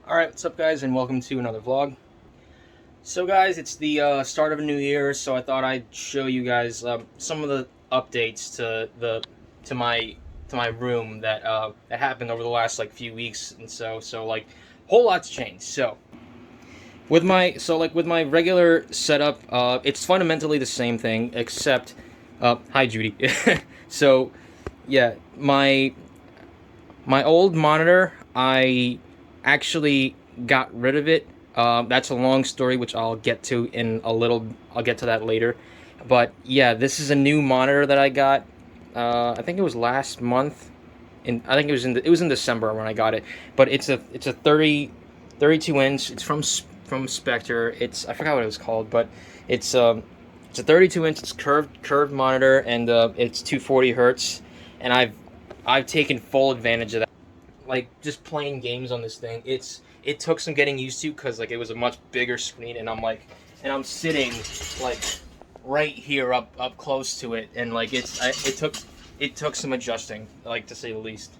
Alright, what's up guys, and welcome to another vlog. So guys, it's the start of a new year, so I thought I'd show you guys some of the updates to my room that happened over the last like few weeks, and so like whole lot's changed. So with my regular setup, it's fundamentally the same thing except hi Judy. So yeah, my old monitor, I actually got rid of it. That's a long story, which I'll get to in a little. I'll get to that later. But yeah, this is a new monitor that I got. I think it was last month. I think it was in December when I got it. But it's a 32 inch. It's from Spectre. I forgot what it was called, but it's a 32 inch. It's curved monitor, and it's 240 hertz. And I've taken full advantage of that. Like just playing games on this thing, it took some getting used to because like it was a much bigger screen, and I'm sitting like right here up close to it, and like it took some adjusting, like, to say the least.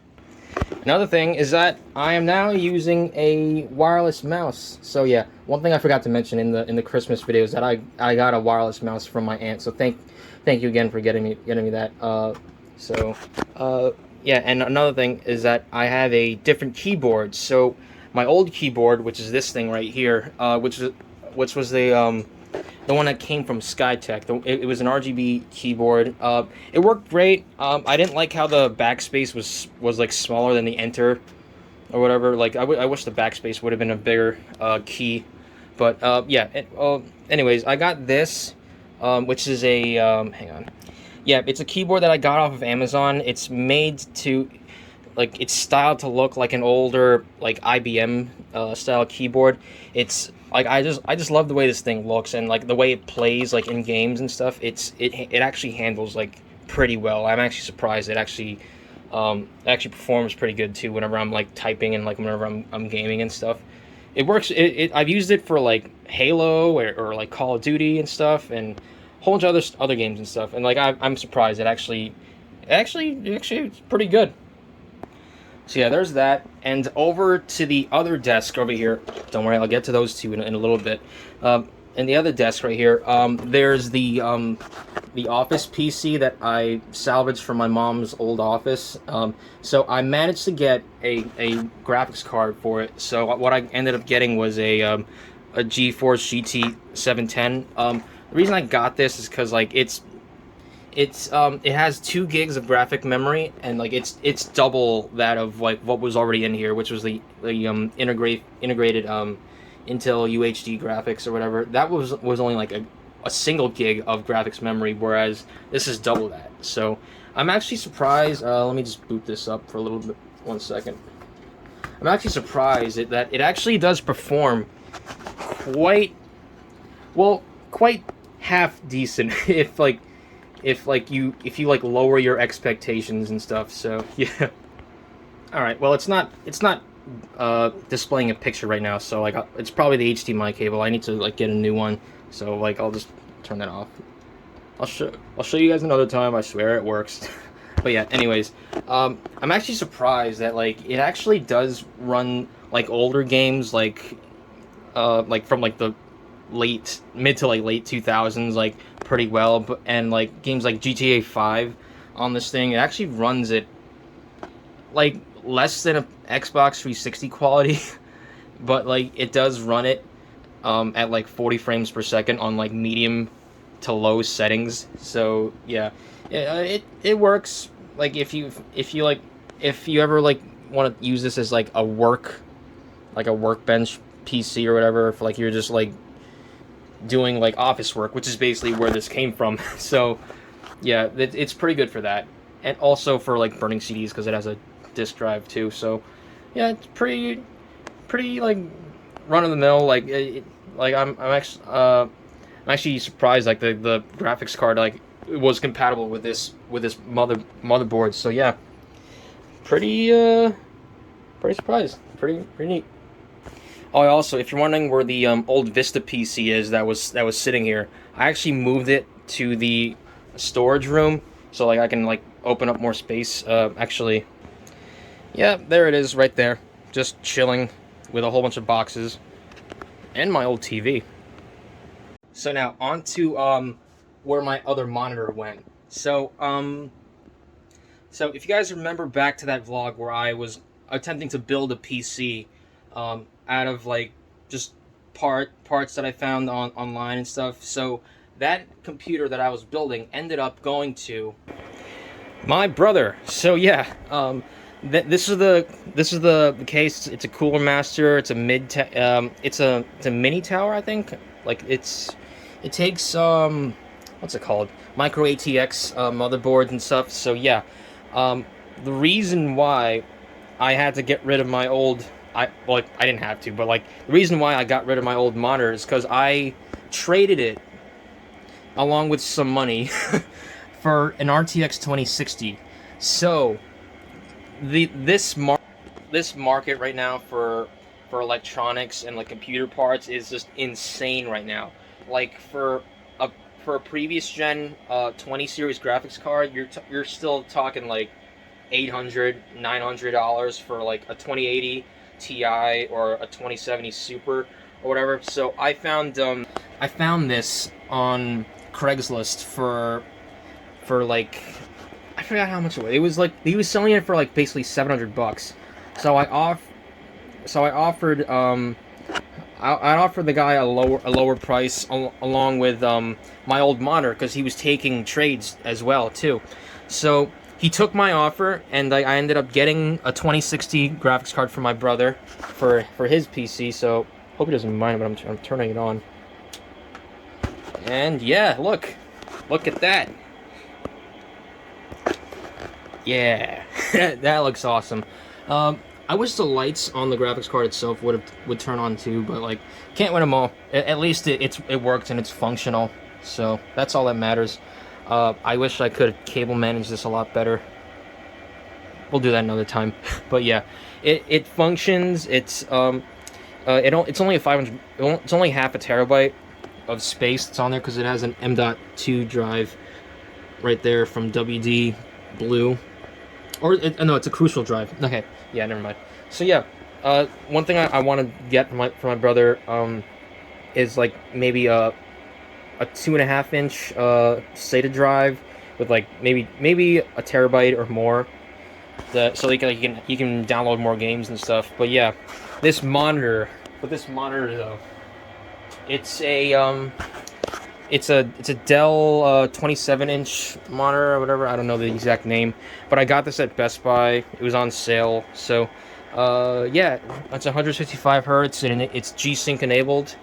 Another thing is that I am now using a wireless mouse. So yeah, one thing I forgot to mention in the Christmas video is that I got a wireless mouse from my aunt. So thank you again for getting me that. Yeah, and another thing is that I have a different keyboard. So my old keyboard, which is this thing right here, which was the one that came from Skytech. It was an RGB keyboard. It worked great. I didn't like how the backspace was like smaller than the enter or whatever. Like I wish the backspace would have been a bigger key. But yeah. Anyways, I got this, which is a hang on. Yeah, it's a keyboard that I got off of Amazon. It's made to, like, it's styled to look like an older, like, IBM style keyboard. It's like I just love the way this thing looks, and like the way it plays like in games and stuff. It actually handles like pretty well. I'm actually surprised. It actually performs pretty good too whenever I'm like typing and like whenever I'm gaming and stuff. It works. I've used it for like Halo or like Call of Duty and stuff, and a whole bunch of other games and stuff, and like I'm surprised actually it's pretty good. So yeah, there's that, and over to the other desk over here. Don't worry, I'll get to those two in a little bit. And the other desk right here, there's the Office PC that I salvaged from my mom's old office. So I managed to get a graphics card for it. So what I ended up getting was a GeForce GTX 710. The reason I got this is because like it has 2 gigs of graphic memory, and like it's double that of like what was already in here, which was the integrated Intel UHD graphics or whatever. That was only like a single gig of graphics memory, whereas this is double that. So I'm actually surprised. Let me just boot this up for a little bit. 1 second. I'm actually surprised that it actually does perform quite half decent if you like lower your expectations and stuff. So yeah. All right, well, it's not displaying a picture right now, so like it's probably the HDMI cable. I need to like get a new one, so like I'll just turn that off. I'll show you guys another time. I swear it works. But yeah, anyways, I'm actually surprised that like it actually does run like older games, like from like the mid to like late 2000s, like pretty well. But and like games like GTA 5 on this thing, it actually runs it like less than a Xbox 360 quality, but like it does run it at like 40 frames per second on like medium to low settings. So yeah, it works. Like if you ever like want to use this as like a workbench PC or whatever, if like you're just like doing like office work, which is basically where this came from. So yeah, it's pretty good for that, and also for like burning CDs because it has a disk drive too. So yeah, it's pretty like run of the mill. Like I'm actually surprised like the graphics card like it was compatible with this motherboard. So yeah, pretty surprised. Pretty neat. Oh, also, if you're wondering where the old Vista PC is that was sitting here, I actually moved it to the storage room, so like I can like open up more space. Actually, yeah, there it is, right there, just chilling. with a whole bunch of boxes and my old TV. So now on to where my other monitor went. So so if you guys remember back to that vlog where I was attempting to build a PC out of like just parts that I found online and stuff. So that computer that I was building ended up going to my brother. So yeah, this is the case. It's a Cooler Master. It's a it's a mini tower, I think. Like it takes what's it called? Micro ATX motherboards and stuff. So yeah, the reason why I had to get rid of my old I didn't have to, but like the reason why I got rid of my old monitor is because I traded it along with some money for an RTX 2060. So this market right now for electronics and like computer parts is just insane right now. Like for a previous gen 20 series graphics card, you're still talking like $800-900 for like a 2080 Ti or a 2070 Super or whatever. So I found this on Craigslist for like, I forgot how much it was. It was like he was selling it for like basically $700. So I offered I offered the guy a lower price along with my old monitor because he was taking trades as well too. So he took my offer, and I ended up getting a 2060 graphics card for my brother for his PC. So hope he doesn't mind, but I'm turning it on. And yeah, look at that. Yeah, that looks awesome. I wish the lights on the graphics card itself would turn on too, but like can't win them all. At least it worked and it's functional, so that's all that matters. I wish I could cable manage this a lot better. We'll do that another time. But yeah, it functions. It's only a 500. It's only half a terabyte of space that's on there because it has an M.2 drive right there from WD Blue. Or no, it's a Crucial drive. Okay, yeah, never mind. So yeah, one thing I want to get for my brother is like maybe a 2.5 inch SATA drive with like maybe a terabyte or more. So he can download more games and stuff. But yeah, this monitor. But this monitor though, it's a Dell 27-inch monitor or whatever. I don't know the exact name, but I got this at Best Buy. It was on sale. So yeah, it's 155 hertz and it's G-Sync enabled.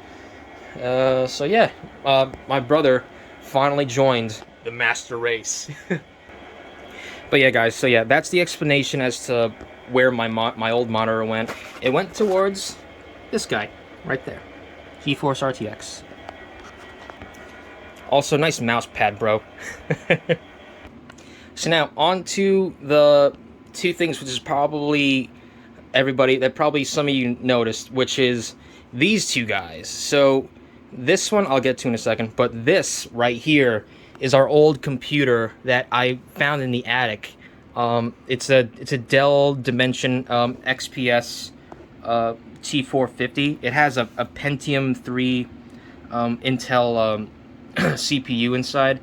So yeah, my brother finally joined the master race. But yeah, guys. So yeah, that's the explanation as to where my old monitor went. It went towards this guy right there, Geforce RTX. Also, nice mouse pad, bro. So now, on to the two things, which is probably probably some of you noticed, which is these two guys. So this one I'll get to in a second, but this right here is our old computer that I found in the attic. It's a Dell Dimension XPS T450. It has a Pentium 3 Intel CPU inside,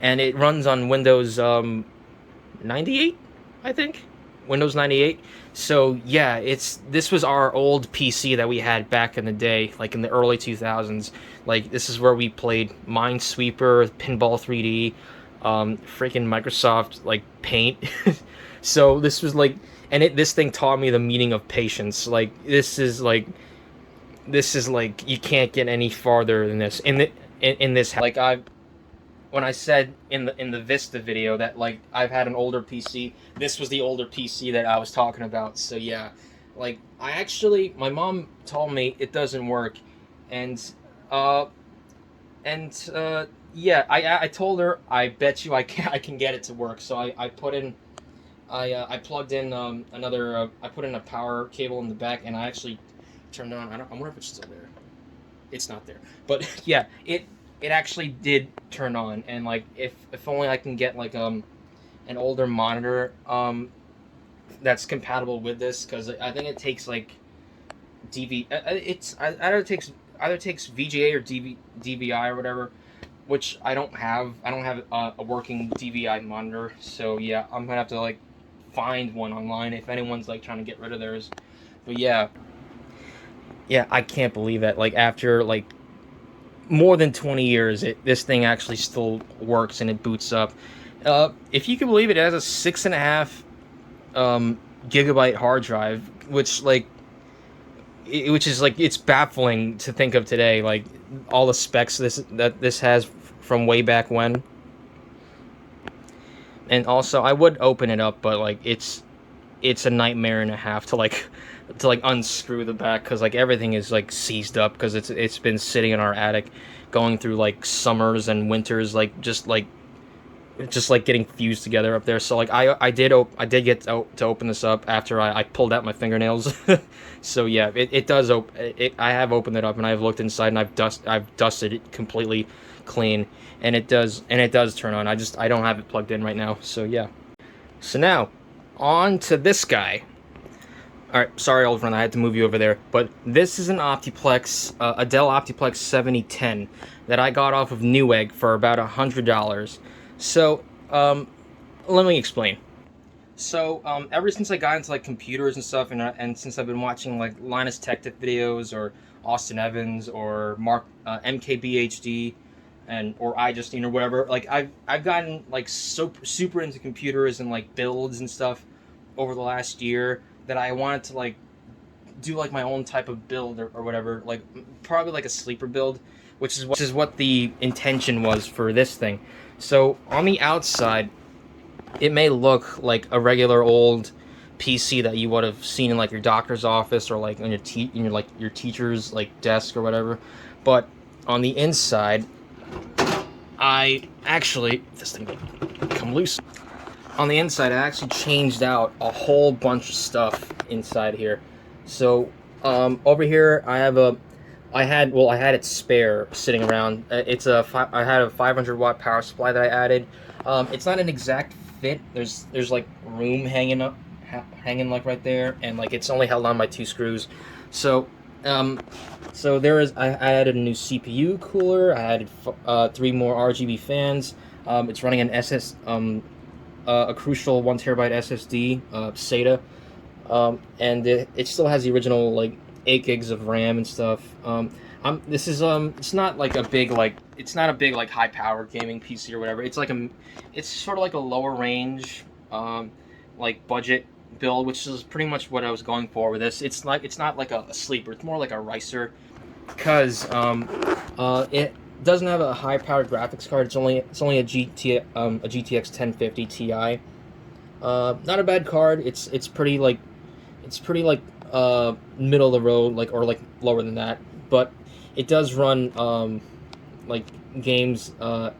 and it runs on Windows 98, I think. Windows 98. So yeah, this was our old PC that we had back in the day, like in the early 2000s. Like this is where we played Minesweeper, Pinball 3D, freaking Microsoft like Paint. So this was like, and this thing taught me the meaning of patience. Like this is like you can't get any farther than this. In this, like when I said in the Vista video that like I've had an older PC, this was the older PC that I was talking about. So yeah, like my mom told me it doesn't work, and yeah, I told her I bet you I can get it to work. So I plugged in I put in a power cable in the back, and I actually turned on. I wonder if it's still there. It's not there, but yeah, it actually did turn on. And like if only I can get like an older monitor that's compatible with this, because I think it takes like It's either takes VGA or DVI or whatever, which I don't have. I don't have a working DVI monitor, so yeah, I'm gonna have to like find one online if anyone's like trying to get rid of theirs. But yeah, yeah, I can't believe it. Like after like more than 20 years, this thing actually still works and it boots up. If you can believe it, it has a 6.5 gigabyte hard drive, which like which is like it's baffling to think of today. Like all the specs this has from way back when. And also, I would open it up, but like it's a nightmare and a half to like unscrew the back because like everything is like seized up because it's been sitting in our attic, going through like summers and winters, like just like getting fused together up there. So like I did get to open this up after I pulled out my fingernails. So yeah, it does I have opened it up and I've looked inside and I've dusted it completely clean, and it does turn on. I don't have it plugged in right now. So yeah. So now on to this guy. All right, sorry, old friend, I had to move you over there. But this is an Optiplex, a Dell Optiplex 7010 that I got off of Newegg for about $100. So, let me explain. So, ever since I got into like computers and stuff, and since I've been watching like Linus Tech Tip videos or Austin Evans or Mark MKBHD and or iJustine or whatever, like I've gotten like super into computers and like builds and stuff over the last year that I wanted to like do like my own type of build or whatever, like probably like a sleeper build, which is what the intention was for this thing. So on the outside, it may look like a regular old PC that you would have seen in like your doctor's office or like on your teacher's like desk or whatever, but on the inside, I actually this thing come loose. On the inside, I actually changed out a whole bunch of stuff inside here. So over here, I had it spare sitting around. I had a 500 watt power supply that I added. It's not an exact fit. There's like room hanging like right there, and like it's only held on by 2 screws. So I added a new CPU cooler. I added 3 more RGB fans. It's running an a Crucial 1 terabyte SSD, SATA, and it still has the original like 8 gigs of RAM and stuff. This is it's not like a big like high power gaming PC or whatever. It's sort of like a lower range, like budget build, which is pretty much what I was going for with this. It's not like a sleeper. It's more like a ricer, because it doesn't have a high powered graphics card. It's only a GTX 1050 Ti. Not a bad card. It's pretty like middle of the road, like or like lower than that. But it does run like games at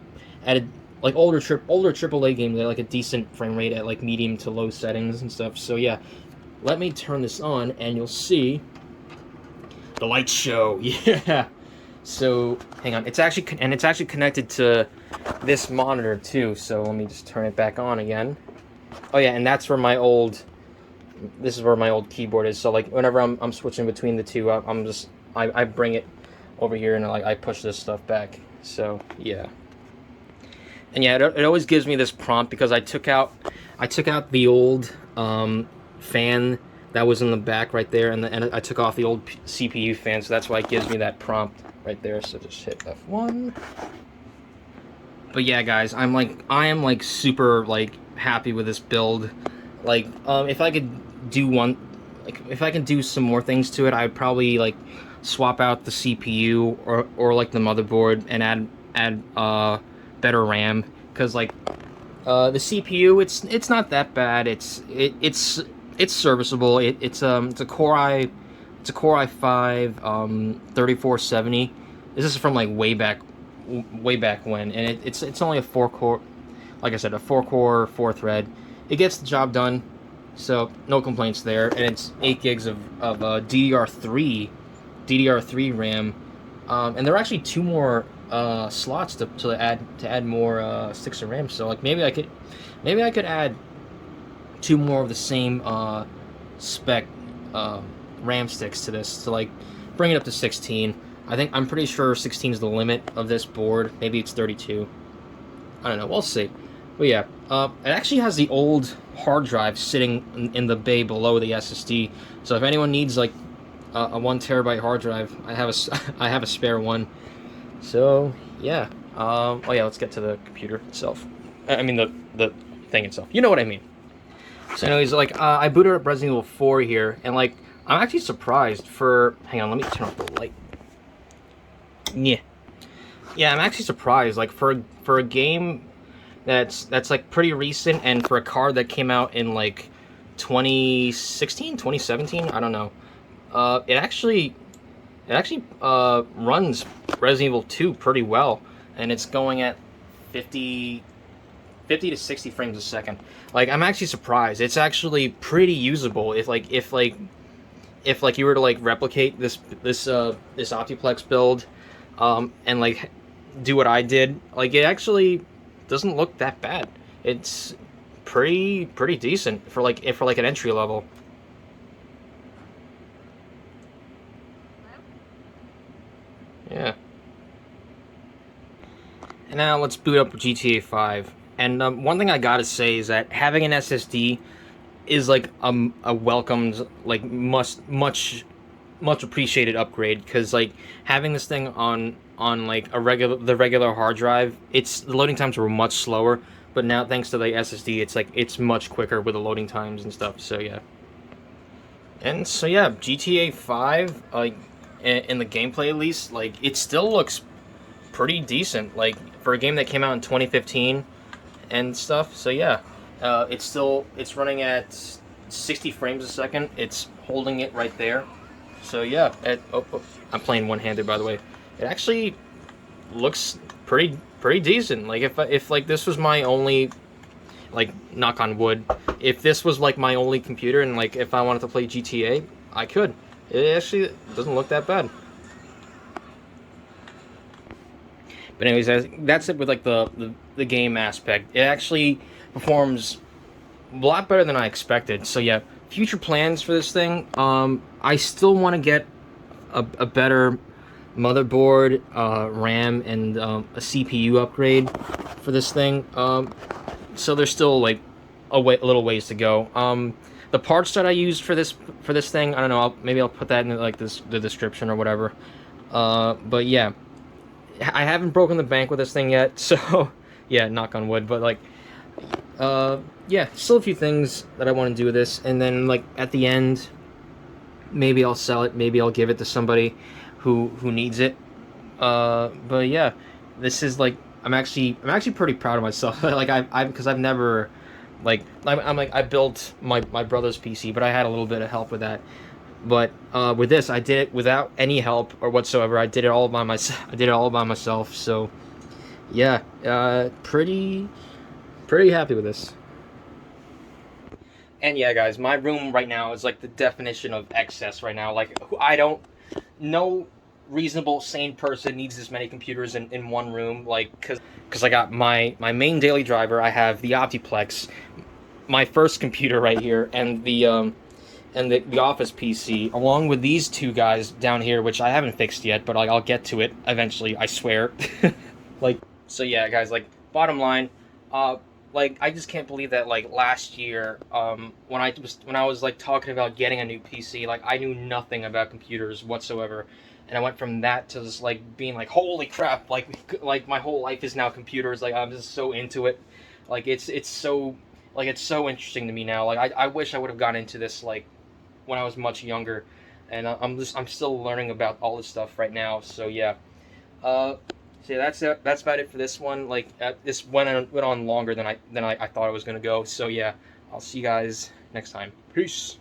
a like older AAA games at like a decent frame rate at like medium to low settings and stuff. So yeah, let me turn this on and you'll see the light show. Yeah. So hang on, it's actually connected to this monitor too. So let me just turn it back on again. Oh yeah, and that's where this is where my old keyboard is. So like whenever I'm switching between the two, I bring it over here and I push this stuff back. So yeah, and yeah, it always gives me this prompt because I took out the old fan that was in the back right there, and I took off the old CPU fan, so that's why it gives me that prompt right there. So just hit F1. But yeah, guys, I am like super like happy with this build. Like, if I could do some more things to it, I'd probably like swap out the CPU or like the motherboard and add better RAM, because like the CPU it's not that bad. It's serviceable. It's a Core i5 3470. This is from like way back when, and it's only a 4-core, like I said, a 4-core 4-thread. It gets the job done, so no complaints there. And it's 8 gigs of DDR3 RAM, and there are actually 2 more slots to add more sticks of RAM. So like maybe I could add 2 more of the same spec RAM sticks to this to like bring it up to 16. I'm pretty sure 16 is the limit of this board. Maybe it's 32. I don't know. We'll see. But yeah, it actually has the old hard drive sitting in the bay below the SSD. So if anyone needs like a 1 terabyte hard drive, I have I have a spare one. So yeah. Oh yeah, let's get to the computer itself. I mean the thing itself. You know what I mean. So anyways, like I booted up Resident Evil 4 here, and like I'm actually surprised for. Hang on, let me turn off the light. Yeah, I'm actually surprised. Like for a game that's like pretty recent, and for a card that came out in like 2016, 2017, I don't know. It actually runs Resident Evil 2 pretty well, and it's going at 50 to 60 frames a second. Like I'm actually surprised. It's actually pretty usable if you were to like replicate this Optiplex build, and like do what I did. Like it actually doesn't look that bad. It's pretty decent for like an entry level. Yeah. And now let's boot up GTA 5. And one thing I gotta say is that having an SSD is like a welcomed, like much appreciated upgrade, because like having this thing on like the regular hard drive, the loading times were much slower, but now thanks to the SSD, it's much quicker with the loading times and stuff. So yeah. And so yeah, GTA 5, like in the gameplay at least, like it still looks pretty decent, like for a game that came out in 2015 and stuff. So yeah, it's running at 60 frames a second. It's holding it right there. So yeah, I'm playing one-handed, by the way. It actually looks pretty decent. Like if like this was my only, like, knock on wood, if this was like my only computer and like if I wanted to play GTA, I could. It actually doesn't look that bad. But anyways, that's it with like the game aspect. It actually performs a lot better than I expected. So yeah, future plans for this thing. I still want to get a better motherboard, RAM, and a CPU upgrade for this thing. So there's still like a little ways to go. The parts that I used for this thing, I don't know. Maybe I'll put that in like the description or whatever. But yeah, I haven't broken the bank with this thing yet, so yeah, knock on wood. But like, yeah, still a few things that I want to do with this, and then like at the end, maybe I'll sell it, maybe I'll give it to somebody who needs it. But yeah, this is like I'm actually pretty proud of myself. Like because I've never like I built my brother's PC, but I had a little bit of help with that. But with this, I did it without any help or whatsoever. I did it all by myself. So yeah, pretty happy with this. And yeah, guys, my room right now is like the definition of excess right now. Like, no reasonable, sane person needs this many computers in one room. Like, because I got my main daily driver, I have the Optiplex, my first computer right here, and the office PC, along with these two guys down here, which I haven't fixed yet, but like I'll get to it eventually, I swear. Like, so yeah, guys, like, bottom line, like, I just can't believe that, like, last year, when I was like talking about getting a new PC, like, I knew nothing about computers whatsoever, and I went from that to just like being like, holy crap, like my whole life is now computers. Like, I'm just so into it. Like, it's so interesting to me now. Like, I wish I would have gotten into this like when I was much younger, and I'm still learning about all this stuff right now. So yeah, so yeah, that's it. That's about it for this one. Like, this went on longer than I thought it was gonna go. So yeah, I'll see you guys next time. Peace.